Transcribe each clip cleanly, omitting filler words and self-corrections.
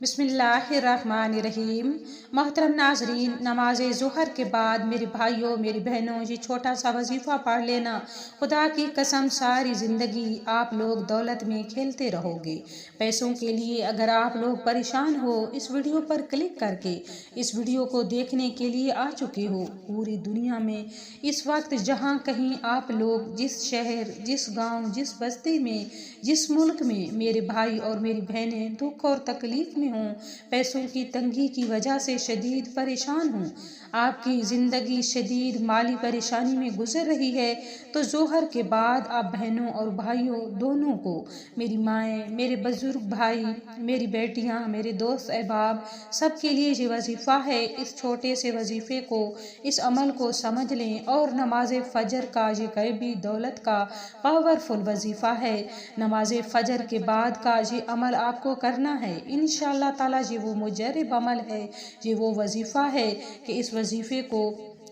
بسم اللہ الرحمن الرحیم۔ محترم ناظرین، نماز ظہر کے بعد میرے بھائیوں میری بہنوں یہ چھوٹا سا وظیفہ پڑھ لینا۔ خدا کی قسم ساری زندگی آپ لوگ دولت میں کھیلتے رہو گے۔ پیسوں کے لیے اگر آپ لوگ پریشان ہو، اس ویڈیو پر کلک کر کے اس ویڈیو کو دیکھنے کے لیے آ چکے ہو۔ پوری دنیا میں اس وقت جہاں کہیں آپ لوگ جس شہر، جس گاؤں، جس بستی میں، جس ملک میں میرے بھائی اور میری بہنیں دکھ اور تکلیف میں ہوں، پیسوں کی تنگی کی وجہ سے شدید پریشان ہوں، آپ کی زندگی شدید مالی پریشانی میں گزر رہی ہے، تو ظہر کے بعد آپ بہنوں اور بھائیوں دونوں کو، میری مائیں، میرے بزرگ بھائی، میری بیٹیاں، میرے دوست احباب، سب کے لیے یہ وظیفہ ہے۔ اس چھوٹے سے وظیفے کو، اس عمل کو سمجھ لیں اور نماز فجر کا یہ غیبی دولت کا پاورفل وظیفہ ہے۔ نماز فجر کے بعد کا یہ عمل آپ کو کرنا ہے۔ انشاءاللہ تعالیٰ یہ وہ مجرب عمل ہے، یہ وہ وظیفہ ہے کہ اس وظیفے کو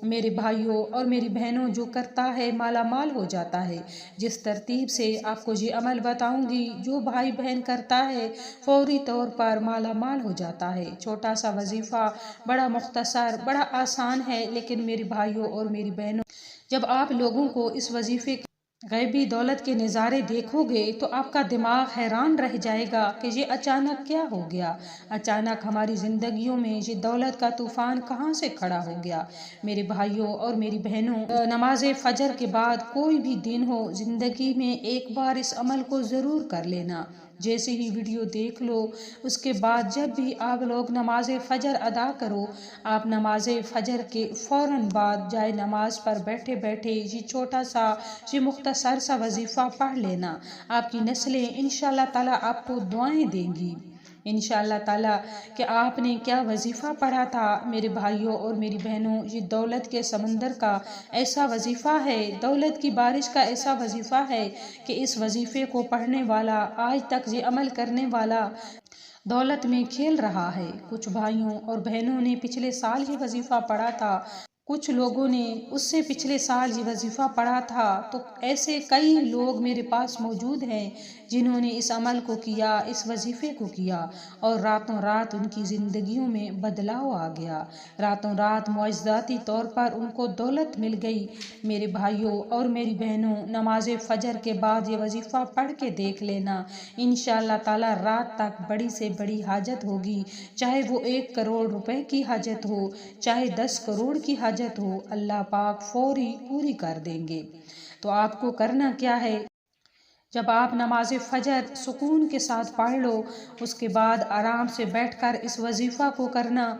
میرے بھائیوں اور میری بہنوں جو کرتا ہے مالا مال ہو جاتا ہے۔ جس ترتیب سے آپ کو یہ عمل بتاؤں گی، جو بھائی بہن کرتا ہے فوری طور پر مالا مال ہو جاتا ہے۔ چھوٹا سا وظیفہ، بڑا مختصر، بڑا آسان ہے، لیکن میرے بھائیوں اور میری بہنوں، جب آپ لوگوں کو اس وظیفے کے غیبی دولت کے نظارے دیکھو گے تو آپ کا دماغ حیران رہ جائے گا کہ یہ اچانک کیا ہو گیا، اچانک ہماری زندگیوں میں یہ دولت کا طوفان کہاں سے کھڑا ہو گیا۔ میرے بھائیوں اور میری بہنوں، نماز فجر کے بعد کوئی بھی دن ہو، زندگی میں ایک بار اس عمل کو ضرور کر لینا۔ جیسے ہی ویڈیو دیکھ لو، اس کے بعد جب بھی آپ لوگ نماز فجر ادا کرو، آپ نماز فجر کے فوراً بعد جائے نماز پر بیٹھے بیٹھے یہ چھوٹا سا، یہ مختصر سا وظیفہ پڑھ لینا۔ آپ کی نسلیں انشاءاللہ تعالیٰ آپ کو دعائیں دیں گی، انشاءاللہ تعالیٰ، کہ آپ نے کیا وظیفہ پڑھا تھا۔ میرے بھائیوں اور میری بہنوں، یہ دولت کے سمندر کا ایسا وظیفہ ہے، دولت کی بارش کا ایسا وظیفہ ہے کہ اس وظیفے کو پڑھنے والا، آج تک یہ عمل کرنے والا دولت میں کھیل رہا ہے۔ کچھ بھائیوں اور بہنوں نے پچھلے سال ہی وظیفہ پڑھا تھا، کچھ لوگوں نے اس سے پچھلے سال یہ وظیفہ پڑھا تھا، تو ایسے کئی لوگ میرے پاس موجود ہیں جنہوں نے اس عمل کو کیا، اس وظیفے کو کیا، اور راتوں رات ان کی زندگیوں میں بدلاؤ آ گیا، راتوں رات معجزاتی طور پر ان کو دولت مل گئی۔ میرے بھائیوں اور میری بہنوں، نماز فجر کے بعد یہ وظیفہ پڑھ کے دیکھ لینا، انشاءاللہ تعالیٰ رات تک بڑی سے بڑی حاجت ہوگی، چاہے وہ 1 کروڑ روپے کی حاجت ہو، چاہے 10 کروڑ کی حاجت ہو، اللہ پاک فوری پوری کر دیں گے۔ تو آپ کو کرنا کیا ہے، جب آپ نماز فجر سکون کے ساتھ پڑھ لو، اس کے بعد آرام سے بیٹھ کر اس وظیفہ کو کرنا۔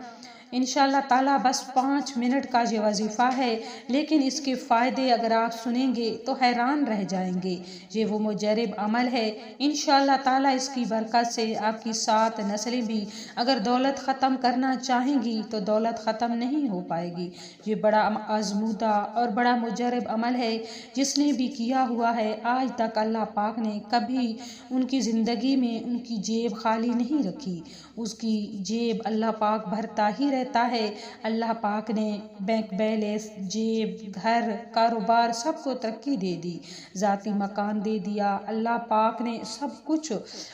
انشاءاللہ تعالیٰ بس 5 منٹ کا یہ وظیفہ ہے، لیکن اس کے فائدے اگر آپ سنیں گے تو حیران رہ جائیں گے۔ یہ وہ مجرب عمل ہے، انشاءاللہ تعالیٰ اس کی برکت سے آپ کی 7 نسلیں بھی اگر دولت ختم کرنا چاہیں گی تو دولت ختم نہیں ہو پائے گی۔ یہ بڑا آزمودہ اور بڑا مجرب عمل ہے، جس نے بھی کیا ہوا ہے آج تک اللہ پاک نے کبھی ان کی زندگی میں ان کی جیب خالی نہیں رکھی، اس کی جیب اللہ پاک بھرتا ہی رہتا ہے۔ اللہ پاک نے بینک بیلنس، جیب، گھر، کاروبار سب کو ترقی دے دی، ذاتی مکان دے دیا، اللہ پاک نے سب کچھ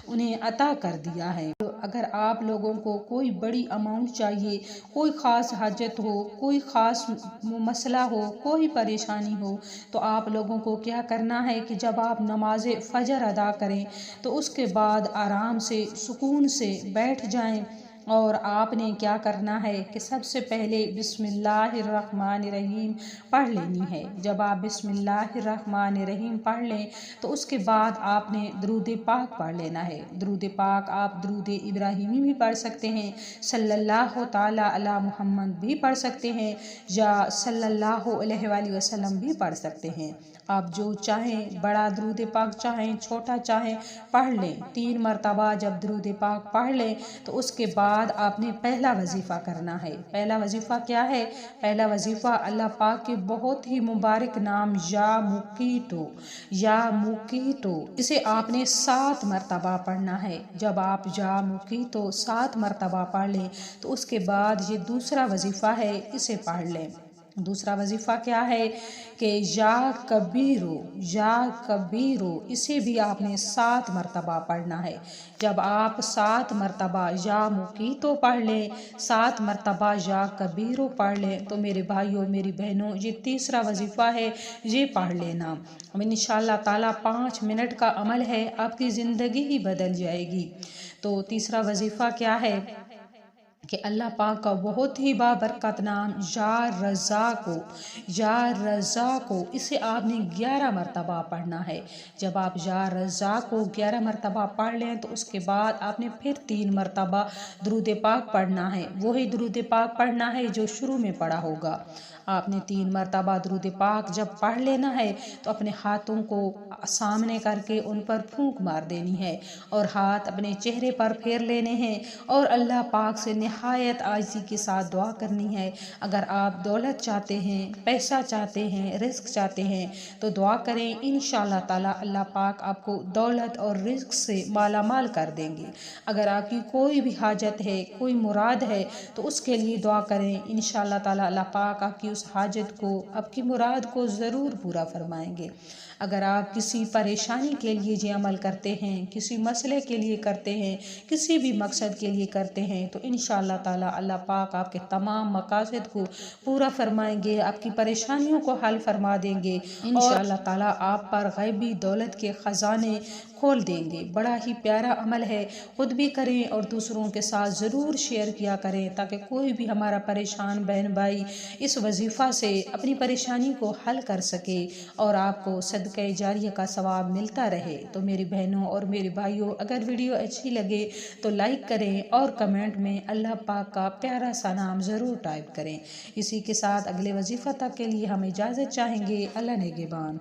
انہیں عطا کر دیا ہے۔ اگر آپ لوگوں کو کوئی بڑی اماؤنٹ چاہیے، کوئی خاص حاجت ہو، کوئی خاص مسئلہ ہو، کوئی پریشانی ہو، تو آپ لوگوں کو کیا کرنا ہے کہ جب آپ نماز فجر ادا کریں تو اس کے بعد آرام سے سکون سے بیٹھ جائیں، اور آپ نے کیا کرنا ہے کہ سب سے پہلے بسم اللہ الرحمن الرحیم پڑھ لینی ہے۔ جب آپ بسم اللہ الرحمن الرحیم پڑھ لیں تو اس کے بعد آپ نے درود پاک پڑھ لینا ہے۔ درود پاک آپ درود ابراہیمی بھی پڑھ سکتے ہیں، صلی اللہ تعالیٰ علی محمد بھی پڑھ سکتے ہیں، یا صلی اللہ علیہ وآلہ وسلم بھی پڑھ سکتے ہیں۔ آپ جو چاہیں، بڑا درود پاک چاہیں، چھوٹا چاہیں، پڑھ لیں۔ 3 مرتبہ جب درود پاک پڑھ لیں تو اس کے بعد آپ نے پہلا وظیفہ کرنا ہے۔ پہلا وظیفہ کیا ہے؟ پہلا وظیفہ اللہ پاک کے بہت ہی مبارک نام یا مقیتو، یا مقیتو، اسے آپ نے 7 مرتبہ پڑھنا ہے۔ جب آپ یا مقیتو 7 مرتبہ پڑھ لیں تو اس کے بعد یہ دوسرا وظیفہ ہے، اسے پڑھ لیں۔ دوسرا وظیفہ کیا ہے کہ یا کبیرو، یا کبیرو، اسے بھی آپ نے 7 مرتبہ پڑھنا ہے۔ جب آپ 7 مرتبہ یا مقیتو پڑھ لیں، 7 مرتبہ یا کبیرو پڑھ لیں تو میرے بھائیوں میری بہنوں یہ تیسرا وظیفہ ہے، یہ پڑھ لینا۔ اب انشاءاللہ تعالیٰ 5 منٹ کا عمل ہے، آپ کی زندگی ہی بدل جائے گی۔ تو تیسرا وظیفہ کیا ہے کہ اللہ پاک کا بہت ہی بابرکت نام یا رزاق، یا رزاق، اسے آپ نے 11 مرتبہ پڑھنا ہے۔ جب آپ یا رزاق کو 11 مرتبہ پڑھ لیں تو اس کے بعد آپ نے پھر 3 مرتبہ درود پاک پڑھنا ہے، وہی درود پاک پڑھنا ہے جو شروع میں پڑھا ہوگا۔ آپ نے 3 مرتبہ درود پاک جب پڑھ لینا ہے تو اپنے ہاتھوں کو سامنے کر کے ان پر پھونک مار دینی ہے اور ہاتھ اپنے چہرے پر پھیر لینے ہیں اور اللہ پاک سے نہایت عاجزی کے ساتھ دعا کرنی ہے۔ اگر آپ دولت چاہتے ہیں، پیسہ چاہتے ہیں، رزق چاہتے ہیں تو دعا کریں، انشاءاللہ تعالی اللہ پاک آپ کو دولت اور رزق سے مالا مال کر دیں گے۔ اگر آپ کی کوئی بھی حاجت ہے، کوئی مراد ہے تو اس کے لیے دعا کریں، انشاءاللہ تعالی اللہ پاک آپ کی اس حاجت کو، آپ کی مراد کو ضرور پورا فرمائیں گے۔ اگر آپ کسی پریشانی کے لیے یہ عمل کرتے ہیں، کسی مسئلے کے لیے کرتے ہیں، کسی بھی مقصد کے لیے کرتے ہیں تو انشاءاللہ تعالی اللہ پاک آپ کے تمام مقاصد کو پورا فرمائیں گے، آپ کی پریشانیوں کو حل فرما دیں گے، انشاءاللہ تعالی آپ پر غیبی دولت کے خزانے کھول دیں گے۔ بڑا ہی پیارا عمل ہے، خود بھی کریں اور دوسروں کے ساتھ ضرور شیئر کیا کریں تاکہ کوئی بھی ہمارا پریشان بہن بھائی اس وظیفہ سے اپنی پریشانی کو حل کر سکے اور آپ کو صدقہ جاریہ کا ثواب ملتا رہے۔ تو میری بہنوں اور میرے بھائیوں، اگر ویڈیو اچھی لگے تو لائک کریں اور کمنٹ میں اللہ پاک کا پیارا سا نام ضرور ٹائپ کریں۔ اسی کے ساتھ اگلے وظیفہ تک کے لیے ہم اجازت چاہیں گے۔ اللہ نگہبان۔